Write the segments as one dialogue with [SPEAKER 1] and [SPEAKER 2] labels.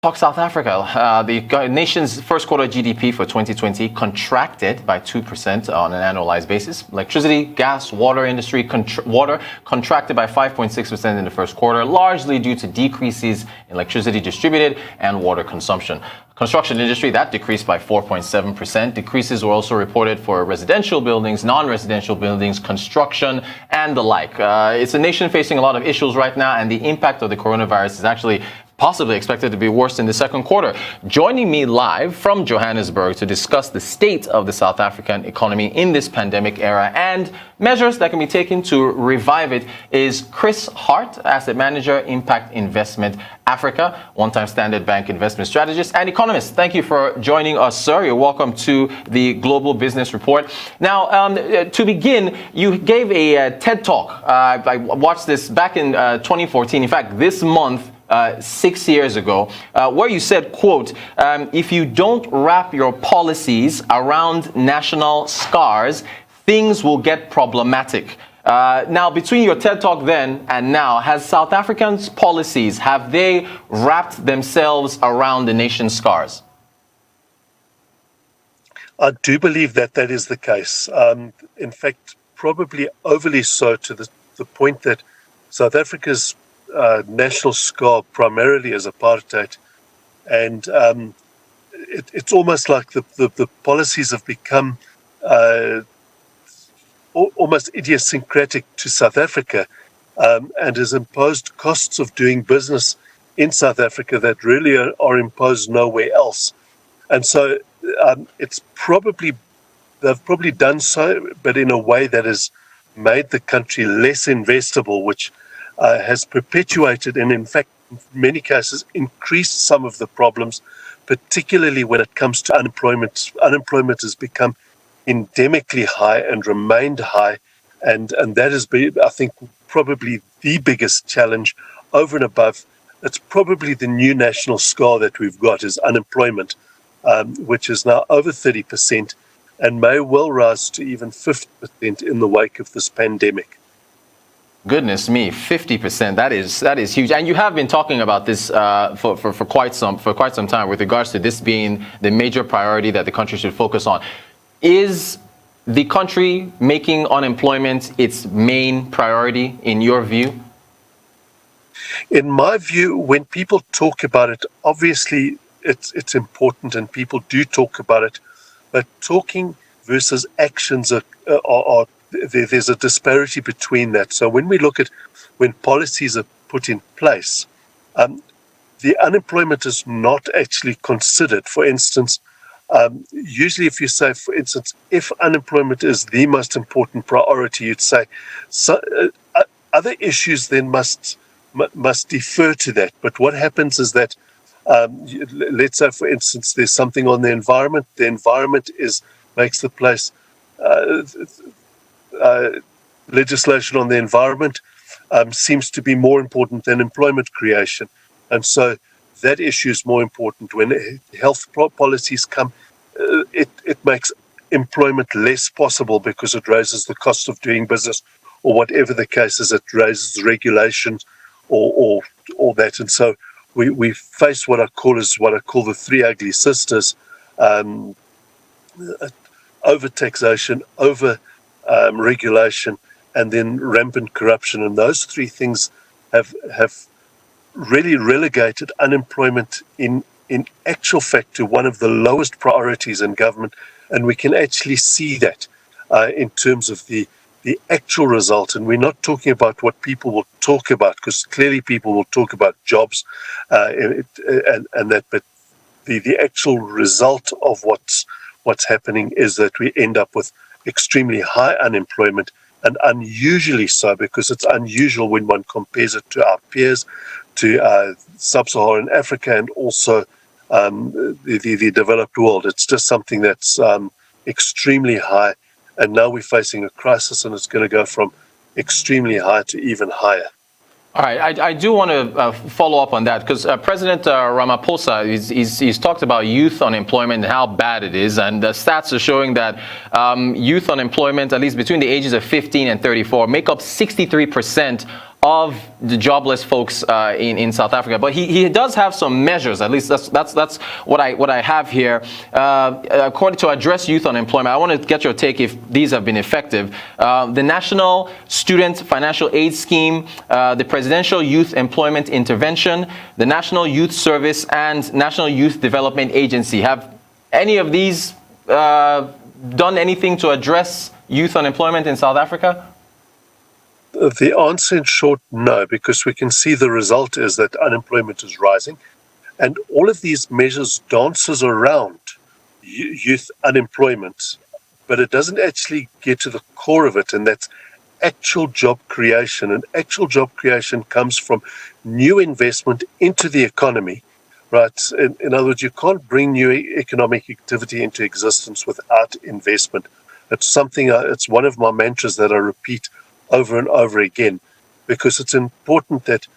[SPEAKER 1] Talk South Africa. The nation's first quarter GDP for 2020 contracted by 2% on an annualized basis. Electricity, gas, water industry, water contracted by 5.6% in the first quarter, largely due to decreases in electricity distributed and water consumption. Construction industry, that decreased by 4.7%. Decreases were also reported for residential buildings, non-residential buildings, construction, and the like. It's a nation facing a lot of issues right now, and the impact of the coronavirus is actually possibly expected to be worse in the second quarter. Joining me live from Johannesburg to discuss the state of the South African economy in this pandemic era and measures that can be taken to revive it is Chris Hart, Asset Manager, Impact Investment Africa, one-time Standard Bank investment strategist and economist. Thank you for joining us, sir. You're welcome to the Global Business Report. Now, to begin, you gave a TED Talk. I watched this back in 2014. In fact, this month, 6 years ago, where you said, quote, if you don't wrap your policies around national scars, things will get problematic. Now, between your TED Talk then and now, has South Africans' policies, have they wrapped themselves around the nation's scars?
[SPEAKER 2] I do believe that that is the case. In fact, probably overly so, to the point that South Africa's national scar primarily is apartheid, and it's almost like the policies have become almost idiosyncratic to South Africa, and has imposed costs of doing business in South Africa that really are imposed nowhere else. And so they've probably done so, but in a way that has made the country less investable, which has perpetuated and, in fact, in many cases, increased some of the problems, particularly when it comes to unemployment. Unemployment has become endemically high and remained high, and that has been, I think, probably the biggest challenge over and above. It's probably the new national scar that we've got is unemployment, which is now over 30% and may well rise to even 50% in the wake of this pandemic.
[SPEAKER 1] Goodness me, 50%. That is huge. And you have been talking about this for quite some time with regards to this being the major priority that the country should focus on. Is the country making unemployment its main priority in your view?
[SPEAKER 2] In my view, when people talk about it, obviously it's important and people do talk about it, but talking versus actions are there's a disparity between that. So when we look at when policies are put in place, the unemployment is not actually considered. For instance, usually if you say, for instance, if unemployment is the most important priority, you'd say other issues then must defer to that. But what happens is that, let's say, for instance, there's something on the environment. The environment makes the place. Legislation on the environment seems to be more important than employment creation. And so that issue is more important. When health policies come, it makes employment less possible because it raises the cost of doing business, or whatever the case is, it raises regulations or that. And so we face what I call the three ugly sisters: overtaxation, regulation, and then rampant corruption. And those three things have really relegated unemployment in actual fact to one of the lowest priorities in government. And we can actually see that in terms of the actual result. And we're not talking about what people will talk about, because clearly people will talk about jobs and that, but the actual result of what's happening is that we end up with extremely high unemployment, and unusually so, because it's unusual when one compares it to our peers, to sub-Saharan Africa, and also the developed world. It's just something that's extremely high, and now we're facing a crisis, and it's going to go from extremely high to even higher.
[SPEAKER 1] All right, I do want to follow up on that, because President Ramaphosa, he's talked about youth unemployment and how bad it is, and the stats are showing that youth unemployment, at least between the ages of 15 and 34, make up 63% of the jobless folks in South Africa. But he does have some measures. At least that's what I have here. According to address youth unemployment, I want to get your take if these have been effective. The National Student Financial Aid Scheme, the Presidential Youth Employment Intervention, the National Youth Service, and National Youth Development Agency. Have any of these done anything to address youth unemployment in South Africa?
[SPEAKER 2] The answer in short, no, because we can see the result is that unemployment is rising. And all of these measures dances around youth unemployment, but it doesn't actually get to the core of it, and that's actual job creation. And actual job creation comes from new investment into the economy, right? In other words, you can't bring new economic activity into existence without investment. It's one of my mantras that I repeat over and over again, because it's important that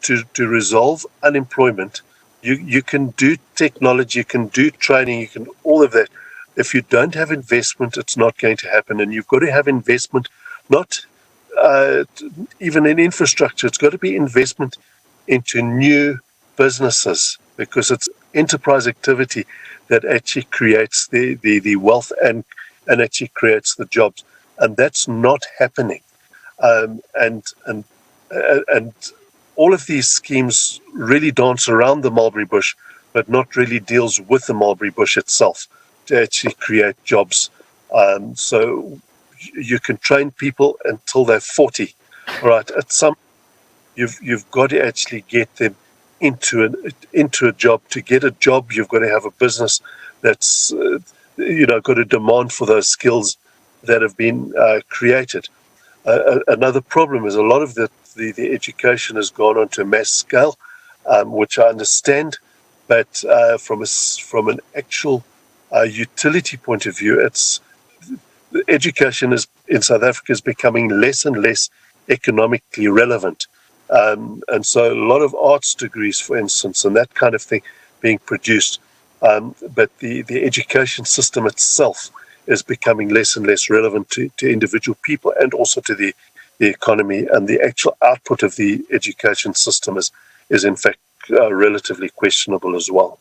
[SPEAKER 2] to resolve unemployment, you can do technology, you can do training, you can all of that. If you don't have investment, it's not going to happen. And you've got to have investment, not even in infrastructure. It's got to be investment into new businesses, because it's enterprise activity that actually creates the wealth and actually creates the jobs. And that's not happening. And all of these schemes really dance around the mulberry bush, but not really deals with the mulberry bush itself to actually create jobs. So you can train people until they're 40, right? You've got to actually get them into a job. To get a job, you've got to have a business that's got a demand for those skills that have been created. Another problem is a lot of the education has gone on to a mass scale, which I understand, but from an actual utility point of view, education in South Africa is becoming less and less economically relevant, and so a lot of arts degrees, for instance, and that kind of thing being produced, but the education system itself is becoming less and less relevant to individual people and also to the economy, and the actual output of the education system is in fact relatively questionable as well.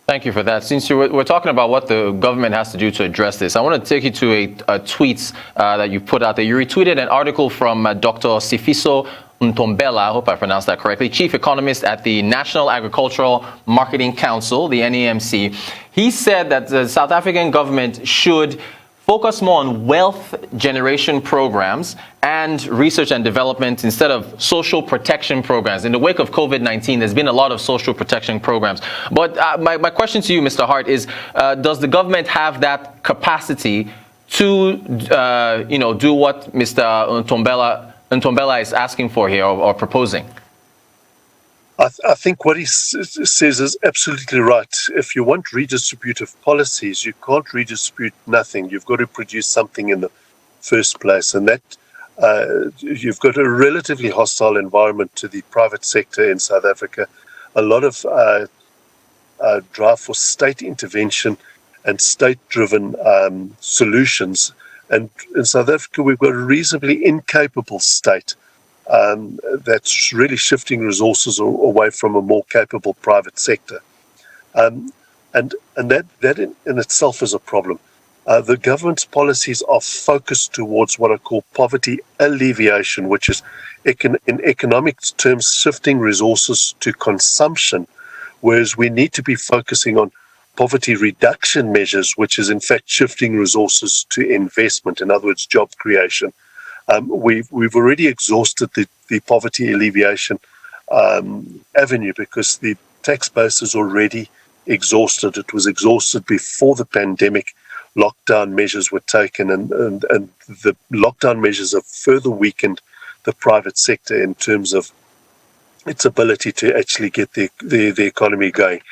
[SPEAKER 1] Thank you for that. Since we're talking about what the government has to do to address this, I want to take you to a tweet that you put out there. You retweeted an article from Dr. Sifiso Ntombela, I hope I pronounced that correctly, chief economist at the National Agricultural Marketing Council, the NAMC. He said that the South African government should focus more on wealth generation programs and research and development instead of social protection programs. In the wake of COVID-19, there's been a lot of social protection programs. But my question to you, Mr. Hart, is does the government have that capacity to do what Mr. Ntombela is asking for here or proposing?
[SPEAKER 2] I think what he says is absolutely right. If you want redistributive policies, you can't redistribute nothing. You've got to produce something in the first place. And that you've got a relatively hostile environment to the private sector in South Africa. A lot of drive for state intervention and state-driven solutions. And in South Africa, we've got a reasonably incapable state that's really shifting resources away from a more capable private sector. And that in itself is a problem. The government's policies are focused towards what I call poverty alleviation, which is, in economic terms, shifting resources to consumption, whereas we need to be focusing on poverty reduction measures, which is in fact shifting resources to investment, in other words, job creation. We've already exhausted the poverty alleviation avenue because the tax base is already exhausted. It was exhausted before the pandemic. Lockdown measures were taken, and the lockdown measures have further weakened the private sector in terms of its ability to actually get the economy going.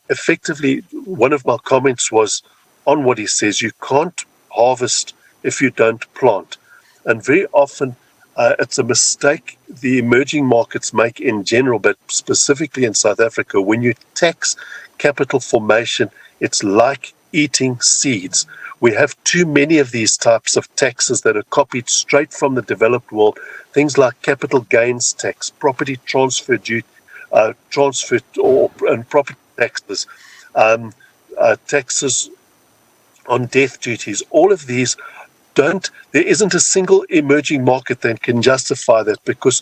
[SPEAKER 2] Effectively, one of my comments was on what he says: you can't harvest if you don't plant. And very often it's a mistake the emerging markets make in general, but specifically in South Africa. When you tax capital formation, it's like eating seeds. We have too many of these types of taxes that are copied straight from the developed world. Things like capital gains tax, property transfer duty, and property taxes, taxes on death duties. All of these there isn't a single emerging market that can justify that, because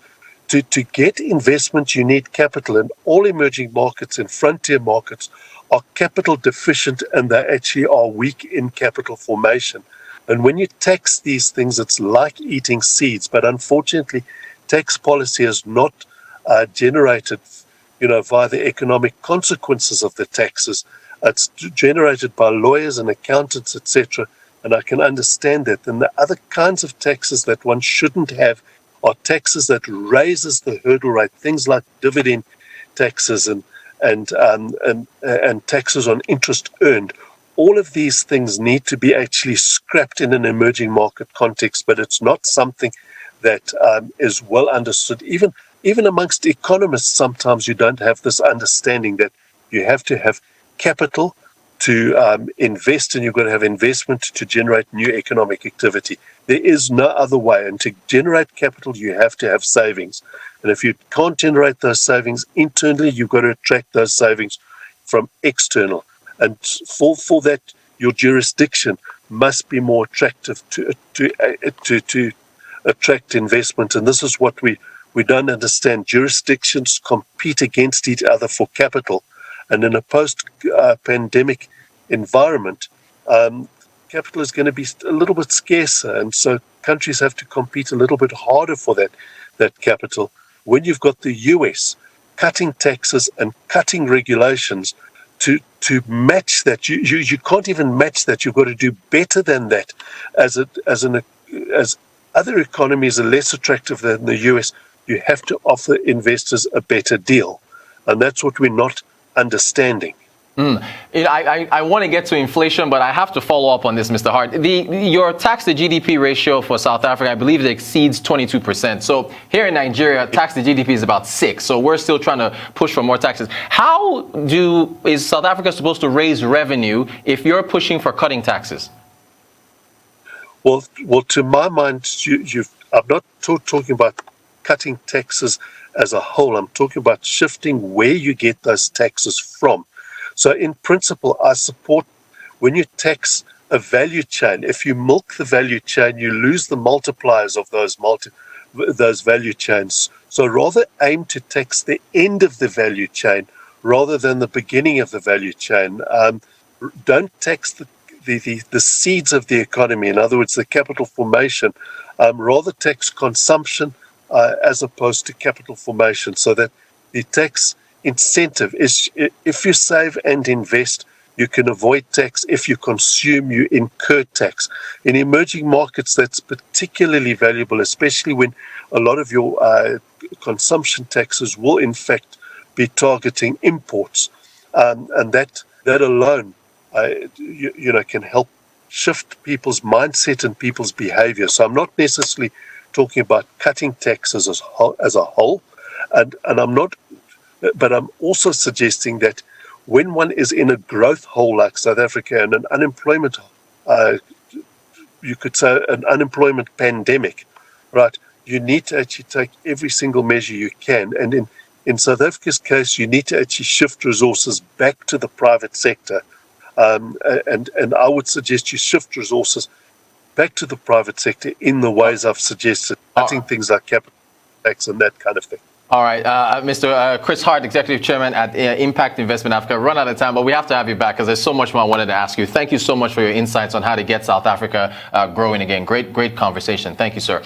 [SPEAKER 2] to get investment, you need capital, and all emerging markets and frontier markets are capital deficient, and they actually are weak in capital formation. And when you tax these things, it's like eating seeds. But unfortunately, tax policy is not generated, via the economic consequences of the taxes. It's generated by lawyers and accountants, etc. And I can understand that. And the other kinds of taxes that one shouldn't have are taxes that raises the hurdle rate, things like dividend taxes and taxes on interest earned. All of these things need to be actually scrapped in an emerging market context, but it's not something that is well understood. Even amongst economists, sometimes you don't have this understanding that you have to have capital to invest, and you've got to have investment to generate new economic activity. There is no other way. And to generate capital, you have to have savings. And if you can't generate those savings internally, you've got to attract those savings from external. And for that, your jurisdiction must be more attractive to attract investment. And this is what we don't understand. Jurisdictions compete against each other for capital. And in a post-pandemic environment, capital is going to be a little bit scarcer. And so countries have to compete a little bit harder for that capital. When you've got the US cutting taxes and cutting regulations to match that, you can't even match that. You've got to do better than that. As other economies are less attractive than the US, you have to offer investors a better deal. And that's what we're not understanding.
[SPEAKER 1] I want to get to inflation, but I have to follow up on this, Mr. Hart. Your tax to GDP ratio for South Africa, I believe it exceeds 22%. So here in Nigeria, tax to GDP is about 6%. So we're still trying to push for more taxes. How is South Africa supposed to raise revenue if you're pushing for cutting taxes?
[SPEAKER 2] Well, to my mind, I'm not talking about cutting taxes as a whole. I'm talking about shifting where you get those taxes from. So in principle, I support when you tax a value chain. If you milk the value chain, you lose the multipliers of those value chains. So rather aim to tax the end of the value chain rather than the beginning of the value chain. Don't tax the seeds of the economy, in other words, the capital formation. Rather tax consumption as opposed to capital formation, so that the tax incentive is, if you save and invest, you can avoid tax. If you consume, you incur tax. In emerging markets, that's particularly valuable, especially when a lot of your consumption taxes will in fact be targeting imports, and that alone can help shift people's mindset and people's behavior. So I'm not necessarily talking about cutting taxes as a whole, and I'm not. But I'm also suggesting that when one is in a growth hole like South Africa and an unemployment, you could say an unemployment pandemic, right? You need to actually take every single measure you can. And in South Africa's case, you need to actually shift resources back to the private sector. And I would suggest you shift resources back to the private sector in the ways I've suggested, cutting things like capital tax and that kind of thing.
[SPEAKER 1] All right, Mr. Chris Hart, Executive Chairman at Impact Investment Africa. Run out of time, but we have to have you back because there's so much more I wanted to ask you. Thank you so much for your insights on how to get South Africa growing again. Great conversation. Thank you, sir.